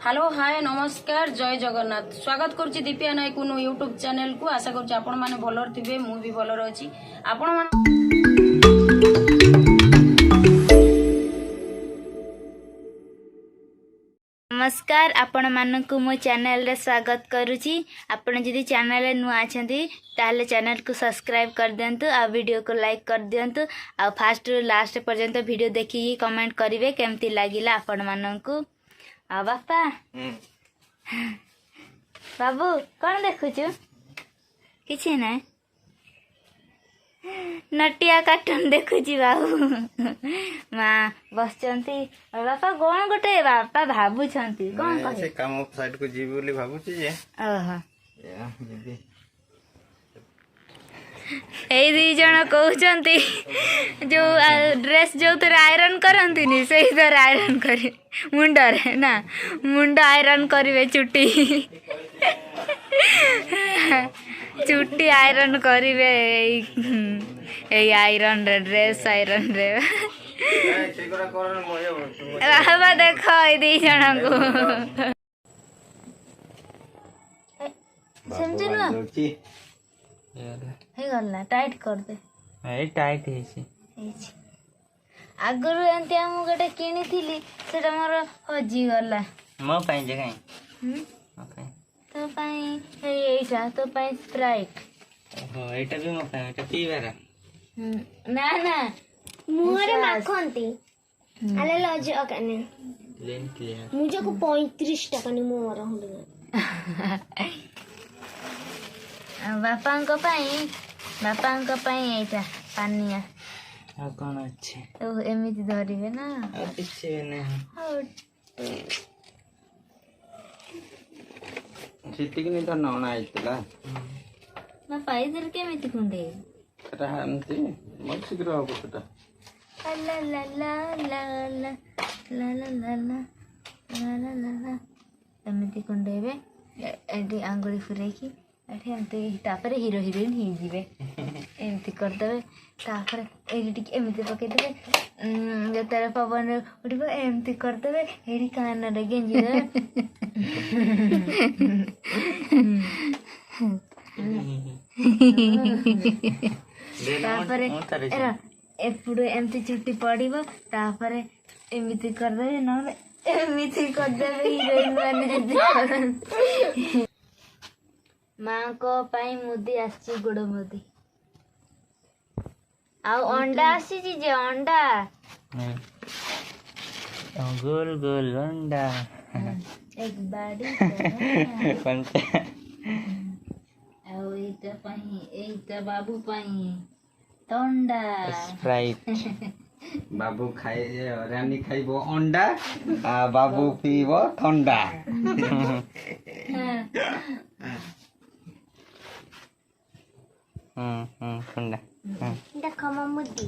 Hello hi नमस्कार जय जगन्नाथ स्वागत करुच्ची दीपिया नायक यूट्यूब चैनल को आशा करुच्ची आपण माने भलर थिबे मु भी भलर अछि आपण मान नमस्कार आपण मानकु मो चैनल रे स्वागत करुची आपण जदि चैनल रे नुआ अछंती ताले चैनल को सब्सक्राइब कर दियंतु आ वीडियो को लाइक कर दियंतु आ फास्ट रु लास्ट पर्यंत वीडियो देखि कमेंट करिवे केमती लागिला आपण मानकु आ बापा बाबू कोन देखुछु किछि नै नटिया कार्टून देखुची बाबू माँ बसचंती बापा कौन गोटे बापा भाबुछंती कौन कहे से काम साइड को जीवी बोली भाबुची जे ओहो या जीवी एई दी जण कहउचंती जो ड्रेस जो तर आयरन करंती नि सेही तर आयरन करी मुंडर ना मुंड आयरन करिवे चुटी चुट्टी आयरन करिवे ए आयरन रे ड्रेस आयरन रे सेगरा करन मोय बाबा देखो ए दी जण को समझ ना हे गल्ला टाइट कर दे ए टाइट हेसी आगरु एंती हम गोटे किनी थिली सेटा मोर हजी गला मो पाई जे काई मो पाई तो पाई एइसा तो पाई स्प्राइट ओहो एटा भी मो पाई एटा पीबारा ना ना मुहरे माखंती आले लज अकने लेन क्लियर मुझे को 35 टका नि मोर हुंडे बापांको पाई एइसा पानिया आ कोन अछि तो एमिति धरिबे ना आ किछ नै सिटी कि तो नौना आइतला ना पाई दर केमिति कुंडे सेटा हंती मत शीघ्र हो सेटा ला ला ला ला ला ला ला ला ला ला ला ला एमिति कुंडेबे एडी आंगुली फुरेकी एठी एमती तापरे हीरो हीरोइन ही जीवे एमती कर देबे तापरे एडी एमती पके देबे जतरे पवन उठिबो एमती कर देबे एडी कान रे गेंजी दे तापरे एरा एपुडे एमती चुट्टी पड़िबो तापरे एमती कर देबे न एमती कर देबे हीरोइन माने जदी माँ को पाई मुदी आसी गुड़ मुदी आउ अंडा आसी जे अंडा गोल गोल अंडा एक बाड़ी पंचा आउ एटा बाबू पाई तंडा स्प्राइट बाबू खाए रानी खाइबो अंडा आ बाबू पीबो ठंडा ठंडा देखो मम्मुदी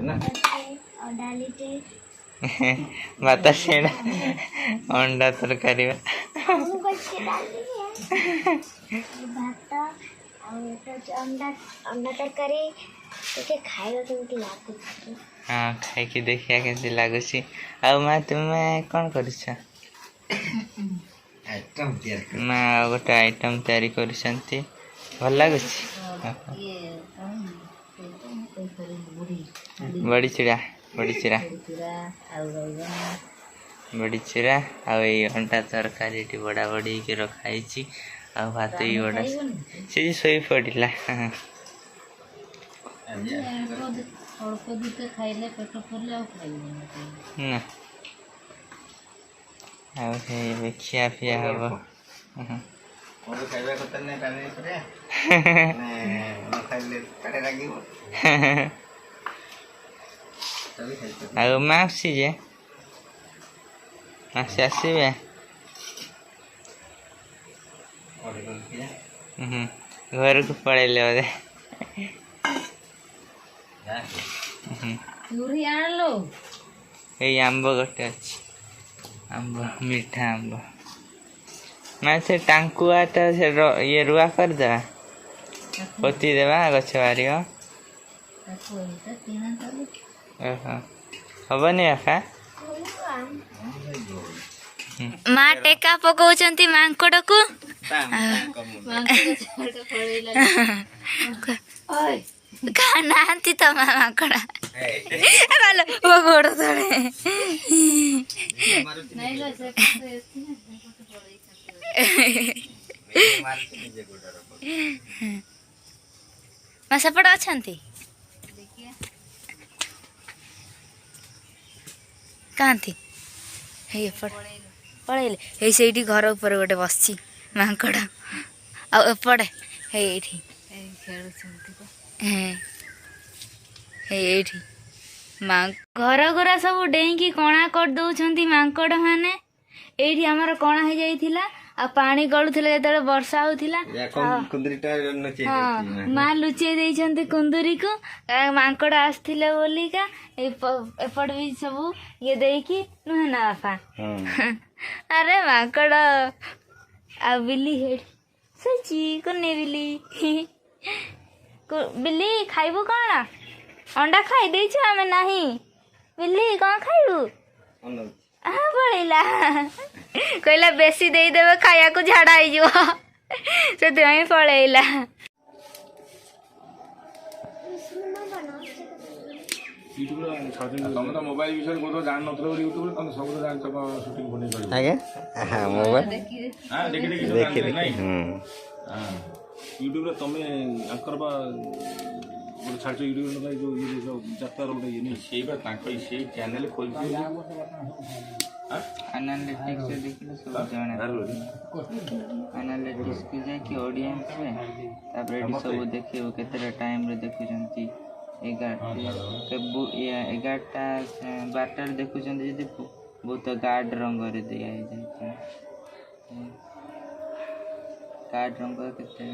ना और डालीटे बाता सेड़ा अंडा तरकारी हम कुछ डाली है भात और तो अंडा तरकारी तो खाइबा केमती लागु हाँ खाई देखिया केमती लागुसी आ माँ तुमे कौन करिछ आइटम तैयार माँ गोटे आइटम तैयारी करिसंती भल लागुसी बड़ी चूड़ा बड़ी चूड़ा आ अंडा तरकारी बड़ा बड़ी के रखाई आ भात भी बड़ा से सोई पड़ा ना खिया पिया हम और खाइबा कत नै काने करे न खाइले काटे लागिबो तभी खाइते आ मासी जे मासी आसीबे और कोन किया घर को पड़ेले बोधे यूरी आन लो ए आंब गोटे अच्छी आंब मीठा आंब मैं से टांकुआ तो से ये रुआ कर दे पोती देवा गछ बारी ଓହୋ ହବନି ଆଖା ମା ଟେକା ପକଉଛନ୍ତି ମାଙ୍କଡକୁ ନାହାନ୍ତି ତ ମା ମାଙ୍କଡ ମୋ ଗୋଡ ତଳେ ମା ସେପଟେ ଅଛନ୍ତି କାହାନ୍ତି ହେଇ ଏପଟେ ପଳେଇଲେ ହେଇ ସେଇଠି ଘର ଉପରେ ଗୋଟେ ବସିଛି ମାଙ୍କଡ ଆଉ ଏପଟେ ହେଇ ଏଇଠି ହେଇ ଏଇଠି ଘର ଘର ସବୁ ଡେଇଁକି କଣା କରିଦଉଛନ୍ତି ମାଙ୍କଡ ମାନେ। ଏଇଠି ଆମର କଣା ହେଇଯାଇଥିଲା ଆଉ ପାଣି ଗଳୁଥିଲା ଯେତେବେଳେ ବର୍ଷା ହଉଥିଲା ମା ଲୁଚେଇ ଦେଇଛନ୍ତି କୁନ୍ଦୁରିକୁ ମାଙ୍କଡ ଆସିଥିଲେ ବୋଲିକା ଏପଟେ ବି ସବୁ ଇଏ ଦେଇକି ନୁହେଁ ନା ବାପା ଆରେ ମାଙ୍କଡ ଆଉ ବିଲି ହେଇଠି ଶୋଇଛି କୁନି ବିଲି ବିଲି ଖାଇବୁ କଣ ଅଣ୍ଡା ଖାଇ ଦେଇଛୁ ଆମେ ନାହିଁ ବିଲି କଣ ଖାଇବୁ ପଳେଇଲା କହିଲା ବେଶୀ ଦେଇଦେବେ ଖାଇବାକୁ ଝାଡା ହେଇଯିବ ସେଥିପାଇଁ ପଳେଇଲା। ତମେ ତ ମୋବାଇଲ ବିଷୟରେ ବହୁତ ଜାଣିନଥିଲ ବୋଲି ୟୁଟ୍ୟୁବରେ ତମେ ସବୁ ଜାଣିଛ ସୁଟିଂ ବନେଇ ପାରିବ ଆଜ୍ଞା ମୋବାଇଲ ଦେଖି ନାଇଁ ୟୁଟ୍ୟୁବରେ ତମେ ଆଙ୍କର ବା ଗୋଟେ ଛାଡ଼ିଛ ୟୁଟ୍ୟୁବରେ ଯୋଉ ଯାତ୍ରାର ଗୋଟେ ଇଏ ସେଇ ବା ତାଙ୍କ ସେଇ ଚ୍ୟାନେଲ ଖୋଲିଛି ଆନାଲିଟିକ୍ସ ଦେଖିଲେ ସବୁ ଜଣା ଆନାଲିଟିକ୍ସକୁ ଯାଇକି ଅଡ଼ିଏନ୍ସରେ ତାପରେ ଏଠି ସବୁ ଦେଖିବ କେତେଟା ଟାଇମ୍ରେ ଦେଖୁଛନ୍ତି 11ଟା 12ଟାରେ ଦେଖୁଛନ୍ତି ଯଦି ବହୁତ ଗାଢ଼ ରଙ୍ଗରେ ଦିଆହେଇଯାଇଛି ଗାଢ଼ ରଙ୍ଗ କେତେ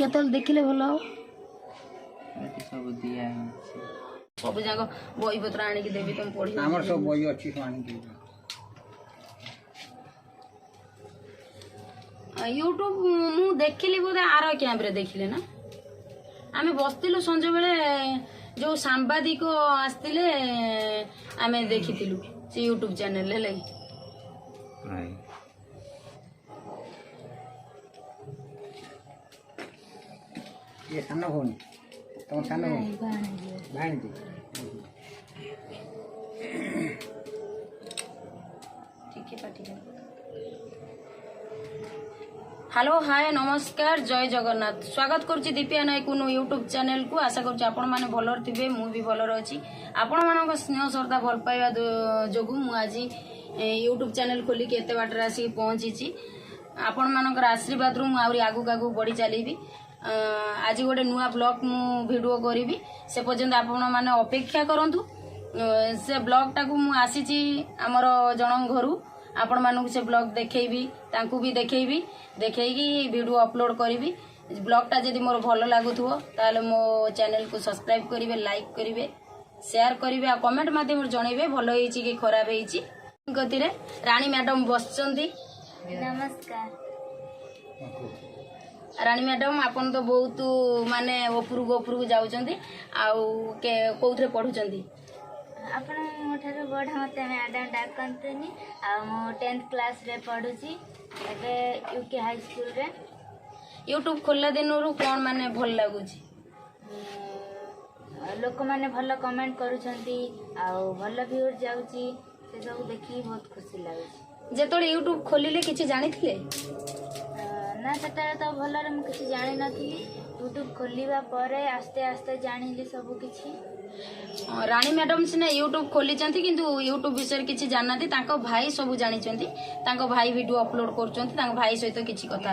କେତେବେଳେ ଦେଖିଲେ ଭଲ ହବ ଏଠି ସବୁ ଦିଆହେଇଛି ସବୁ ଯାକ ବହିପତ୍ର ଆଣିକି ଦେବି ତମେ ପଢିବ ଆମର ସବୁ ବହି ଅଛି ଆଣିକି ୟୁଟ୍ୟୁବ ମୁଁ ଦେଖିଲି ବୋଧେ ଆର କ୍ୟାମ୍ପରେ ଦେଖିଲେ ନା ଆମେ ବସିଥିଲୁ ସଞ୍ଜବେଳେ ଯୋଉ ସାମ୍ବାଦିକ ଆସିଥିଲେ ଆମେ ଦେଖିଥିଲୁ ସେ ୟୁଟ୍ୟୁବ ଚ୍ୟାନେଲ ହେଲା ଇଏ ସାନ ଭଉଣୀ ତମ ସାନ ଭଉଣୀ ଭାଣିଜୀ हेलो हाय नमस्कार जय जगन्नाथ स्वागत करुच्ची दीपिया नायक यूट्यूब चैनल को आशा करुच्ची आपण माने भलर थिबे मु भी भलर अछि आपण मानक स्नेह श्रद्धा भल पाइबा जोगु मु आज यूट्यूब चैनल खोली के एते बाटर आसी पहुंची छी आपण मानकर आशीर्वाद रु मु आउरी आगु आगु बढ़ी चलीबी आज गोटे नुआ ब्लॉग मु वीडियो करी से पर्यंत आपण माने अपेक्षा करंतु से ब्लॉग टाकू मु आसी छी हमर जण घरु आपण मानक से ब्लॉग देखैबी तांकू भी देखैबी देखैकी वीडियो अपलोड करी ब्लॉग टा जदि मोर भल लागुथो ताले मो चैनल को सब्सक्राइब करिवे लाइक करिवे शेयर करिवे आ कमेंट माध्यम जणैबे भल हेची कि खराब हेची गति रे रानी मैडम बसचंदी नमस्कार रानी मैडम आपण तो बहुत माने उपरु जाउचंदी आउ के कोउथरे पढुचंदी ଆପଣ ମୋ ଠାରୁ ବଡ଼ ମୋତେ ମ୍ୟାଡ଼ାମ ଡାକନ୍ତୁନି ଆଉ ମୁଁ 10th କ୍ଲାସରେ ପଢ଼ୁଛି ଏବେ ୟୁକେ ହାଇ ସ୍କୁଲରେ यूट्यूब खोला दिनରୁ କଣ ମାନେ ଭଲ ଲାଗୁଛି ଲୋକମାନେ ଭଲ କମେଣ୍ଟ କରୁଛନ୍ତି ଆଉ ଭଲ ଭ୍ୟୁଜ ଯାଉଛି ସେସବୁ ଦେଖିକି ବହୁତ ଖୁସି ଲାଗୁଛି ଯେତେବେଳେ ୟୁଟ୍ୟୁବ ଖୋଲିଲେ କିଛି ଜାଣିଥିଲେ ନା ସେତେବେଳେ ତ ଭଲରେ ମୁଁ କିଛି ଜାଣିନଥିଲି ୟୁଟ୍ୟୁବ ଖୋଲିବା ପରେ ଆସ୍ତେ ଆସ୍ତେ ଜାଣିଲି ସବୁ କିଛି ରାଣୀ ମ୍ୟାଡମ ସିନା ୟୁଟ୍ୟୁବ ଖୋଲିଛନ୍ତି କିନ୍ତୁ ୟୁଟ୍ୟୁବ ବିଷୟରେ କିଛି ଜାଣିନାହାନ୍ତି ତାଙ୍କ ଭାଇ ସବୁ ଜାଣିଛନ୍ତି ତାଙ୍କ ଭାଇ ଭିଡିଓ ଅପଲୋଡ କରୁଛନ୍ତି ତାଙ୍କ ଭାଇ ସହିତ କିଛି କଥା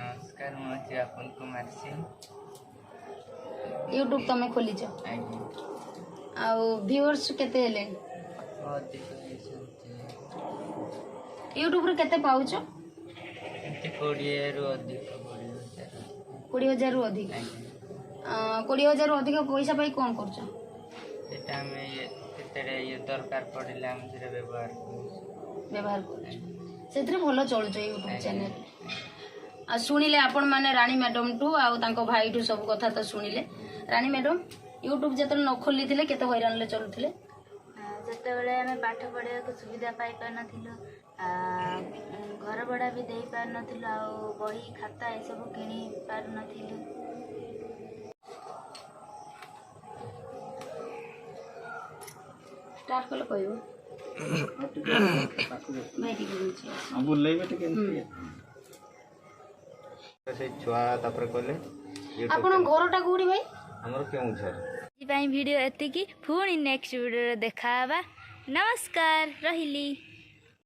ନମସ୍କାର ମୁଁ ଅଛି ଆପଣ କୁମାର ସିଂ ୟୁଟ୍ୟୁବ ତମେ ଖୋଲିଛ ଆଉ ଭିଉଅର୍ସ କେତେ ହେଲେଣି ୟୁଟ୍ୟୁବରେ କେତେ ପାଉଛ 20,000ରୁ ଅଧିକ 20,000 ରୁ ଅଧିକ 20,000 ରୁ ଅଧିକ ପଇସା ପାଇ କଣ କରୁଛ ସେଟା ଆମେ କେତେଟା ଦରକାର ପଡ଼ିଲେ ଆମେ ସେଟା ବ୍ୟବହାର କରୁଛୁ ସେଥିରେ ଭଲ ଚଳୁଛ ୟୁଟ୍ୟୁବ ଚ୍ୟାନେଲ शुणिले आपण मैंने राणी मैडम टू आउ भाई टू सब कथा तो शुणिले। राणी मैडम यूट्यूब जो न खोली थे केते हैरान चलुले? ଯେତେବେଳେ ଆମେ ପାଠ ପଢ଼ିବାକୁ ସୁବିଧା ପାଇପାରୁନଥିଲୁ, ଘର ଭଡ଼ା ବି ଦେଇପାରୁନଥିଲୁ, ଆଉ ବହି ଖାତା ଏସବୁ କିଣି ପାରୁନଥିଲୁ। स्टार्ट कले कहबो भाई ठीक है बुलेइबे टिके से छुआ तापर कहले आपण घरटा कोडी भाई? हमर केउझर। भिडियो एतिकी, पुणी नेक्स्ट भिडियो देखा। नमस्कार, रहिली।